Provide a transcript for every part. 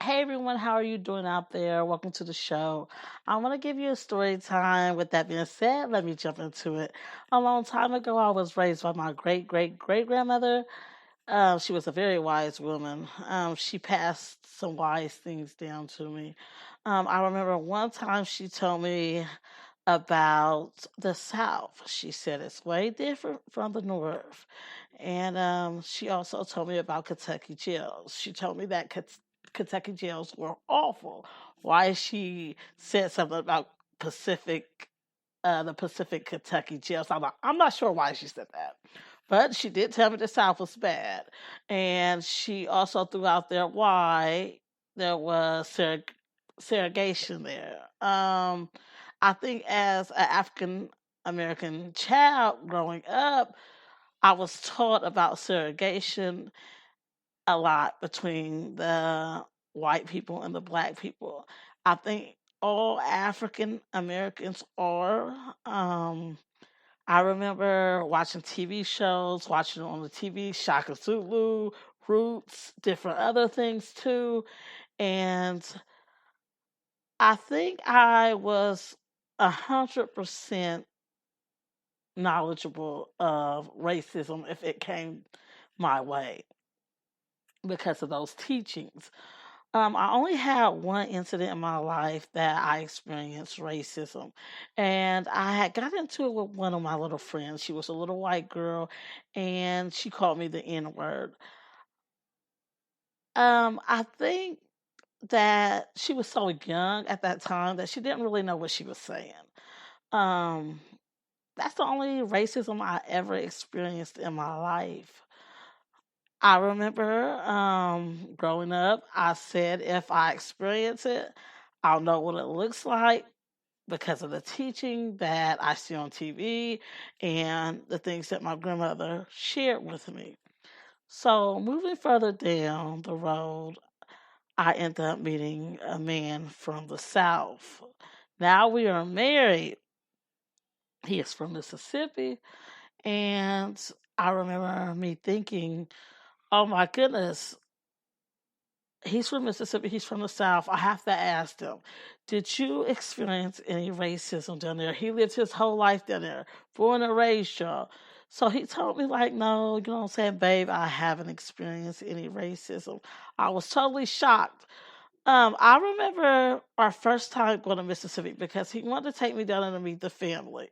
Hey everyone, how are you doing out there? Welcome to the show. I want to give you a story time. With that being said, let me jump into it. A long time ago, I was raised by my great grandmother. She was a very wise woman. She passed some wise things down to me. I remember one time she told me about the South. She said it's way different from the North. And she also told me about Kentucky jails. She told me that Kentucky jails were awful. Why she said something about the Pacific Kentucky jails. I'm not sure why she said that. But she did tell me the South was bad. And she also threw out there why there was segregation there. I think as an African American child growing up, I was taught about segregation a lot between the white people and the black people. I think all African Americans are. I remember watching TV shows, watching on the TV, Shaka Zulu, Roots, different other things too. And I think I was 100% knowledgeable of racism if it came my way because of those teachings. I only had one incident in my life that I experienced racism, and I had got into it with one of my little friends. She was a little white girl, and she called me the N word. I think that she was so young at that time that she didn't really know what she was saying. Um, that's the only racism I ever experienced in my life. I remember growing up, I said if I experience it, I'll know what it looks like because of the teaching that I see on TV and the things that my grandmother shared with me. So, moving further down the road, I ended up meeting a man from the South. Now we are married. He is from Mississippi. And I remember me thinking, oh my goodness, he's from Mississippi, he's from the South. I have to ask him, did you experience any racism down there? He lived his whole life down there, born and raised, y'all. So he told me, like, no, you know what I'm saying, babe, I haven't experienced any racism. I was totally shocked. I remember our first time going to Mississippi because he wanted to take me down there to meet the family.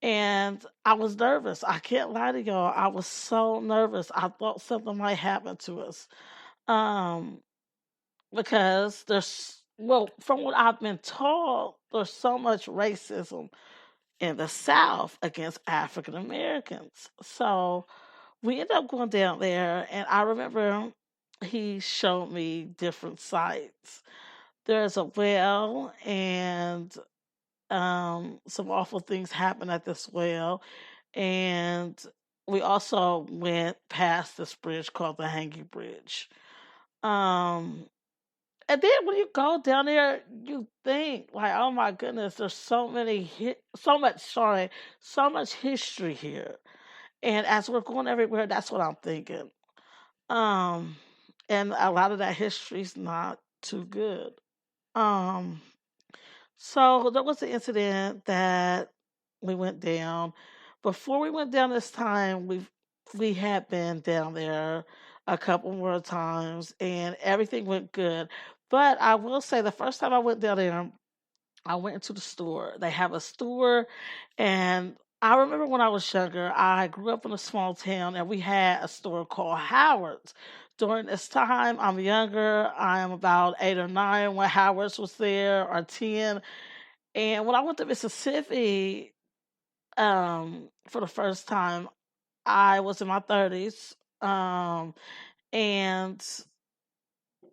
And I was nervous. I can't lie to y'all. I was so nervous. I thought something might happen to us. Um, because well, from what I've been told, there's so much racism in the South against African Americans. So we ended up going down there, and I remember he showed me different sites. There's a well, and some awful things happened at this well, and we also went past this bridge called the Hanging Bridge. Um, And then when you go down there, you think like, oh my goodness, there's so much history here. And as we're going everywhere, that's what I'm thinking. Um, and a lot of that history's not too good. Um, so there was an incident that we went down. Before we went down this time, we had been down there a couple more times, and everything went good. But I will say, the first time I went down there, I went into the store. They have a store, and I remember when I was younger, I grew up in a small town, and we had a store called Howard's. During this time, I'm younger. I am about 8 or 9 when Howard's was there, or 10. And when I went to Mississippi for the first time, I was in my 30s. And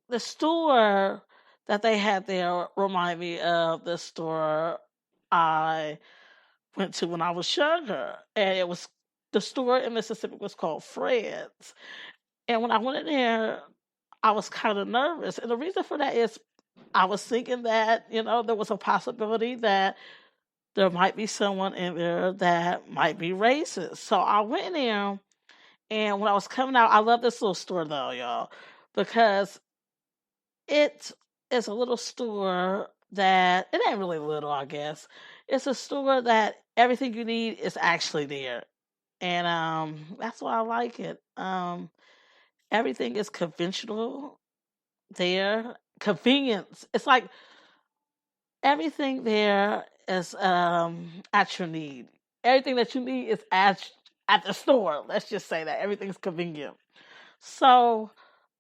the store that they had there remind me of the store I went to when I was younger. And the store in Mississippi was called Fred's. And when I went in there, I was kind of nervous. And the reason for that is I was thinking that, there was a possibility that there might be someone in there that might be racist. So I went in there, and when I was coming out, I love this little store though, y'all, because it is a little store that it ain't really little, I guess. It's a store that everything you need is actually there, and that's why I like it. Everything is conventional there. Convenience. It's like everything there is at your need. Everything that you need is at the store. Let's just say that everything's convenient. So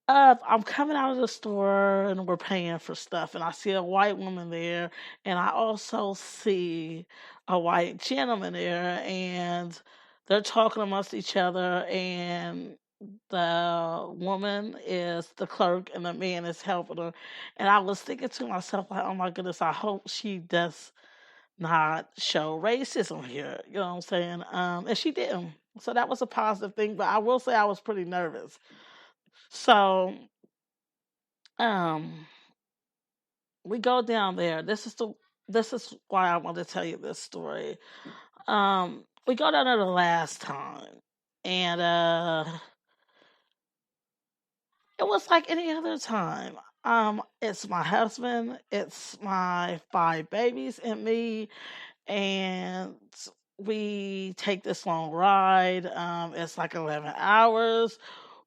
I'm coming out of the store and we're paying for stuff, and I see a white woman there, and I also see a white gentleman there, and they're talking amongst each other, and the woman is the clerk and the man is helping her. And I was thinking to myself, like, oh my goodness, I hope she does not show racism here. You know what I'm saying? And she didn't. So that was a positive thing, but I will say I was pretty nervous. So um we go down there. This is why I want to tell you this story. We go down there the last time, and it was like any other time. It's my husband, it's my five babies and me, and we take this long ride. It's like 11 hours.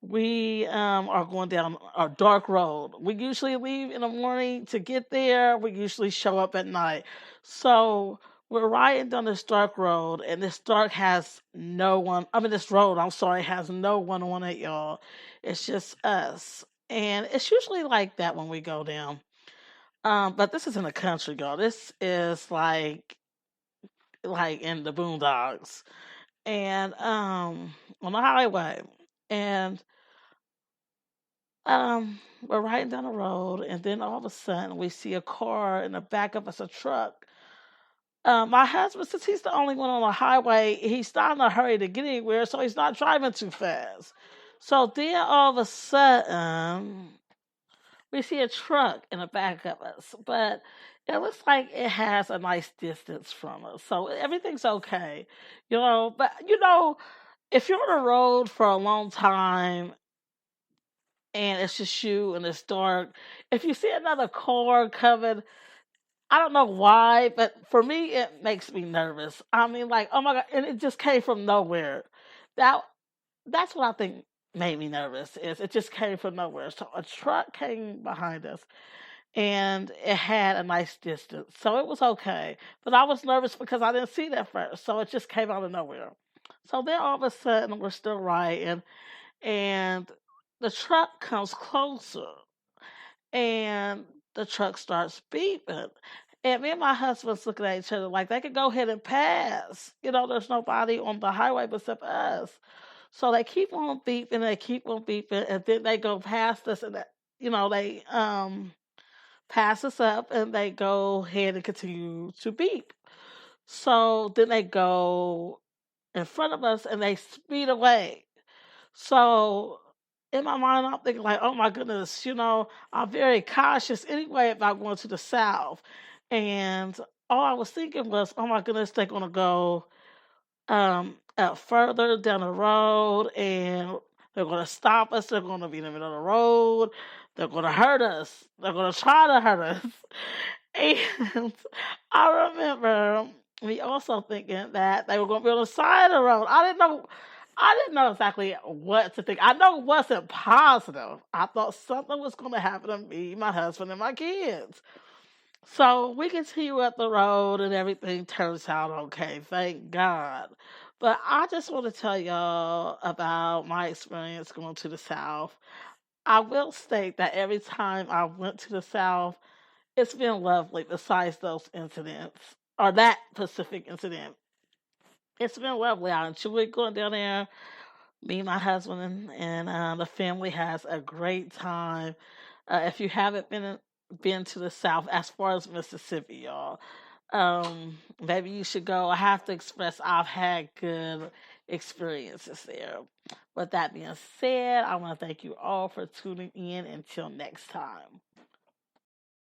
We are going down a dark road. We usually leave in the morning to get there. We usually show up at night. So we're riding down this dark road, and this dark has no one. I mean, this road, I'm sorry, has no one on it, y'all. It's just us. And it's usually like that when we go down. But this is in the country, y'all. This is like in the boondocks, and on the highway, and we're riding down the road, and then all of a sudden we see a car in the back of us, a truck. My husband, since he's the only one on the highway, he's not in a hurry to get anywhere, so he's not driving too fast. So then all of a sudden we see a truck in the back of us, but it looks like it has a nice distance from us, so everything's okay, you know. But you know, if you're on the road for a long time and it's just you and it's dark, if you see another car coming, I don't know why, but for me it makes me nervous. I mean, like, oh my god, and it just came from nowhere. That that's what I think made me nervous. Is it just came from nowhere? So a truck came behind us, and it had a nice distance, so it was okay. But I was nervous because I didn't see that first, so it just came out of nowhere. So then all of a sudden we're still riding, and the truck comes closer, and the truck starts beeping. And me and my husband's looking at each other like they could go ahead and pass. You know, there's nobody on the highway except us. So they keep on beeping, they keep on beeping, and then they go past us, and they pass us up, and they go ahead and continue to beep. So then they go in front of us and they speed away. So in my mind, I'm thinking like, oh my goodness, I'm very cautious anyway about going to the south. And all I was thinking was, oh my goodness, they're gonna go further down the road, and they're gonna stop us. They're gonna be in the middle of the road. They're gonna hurt us. They're gonna try to hurt us. And I remember me also thinking that they were going to be on the side of the road. I didn't know. I didn't know exactly what to think. I know it wasn't positive. I thought something was going to happen to me, my husband, and my kids. So we continue up the road, and everything turns out okay. Thank God. But I just want to tell y'all about my experience going to the South. I will state that every time I went to the South, it's been lovely besides those incidents, or that specific incident. It's been lovely. I enjoyed going down there. Me, my husband, and the family has a great time. If you haven't been to the South, as far as Mississippi, y'all, maybe you should go. I have to express I've had good experiences there. With that being said, I want to thank you all for tuning in. Until next time.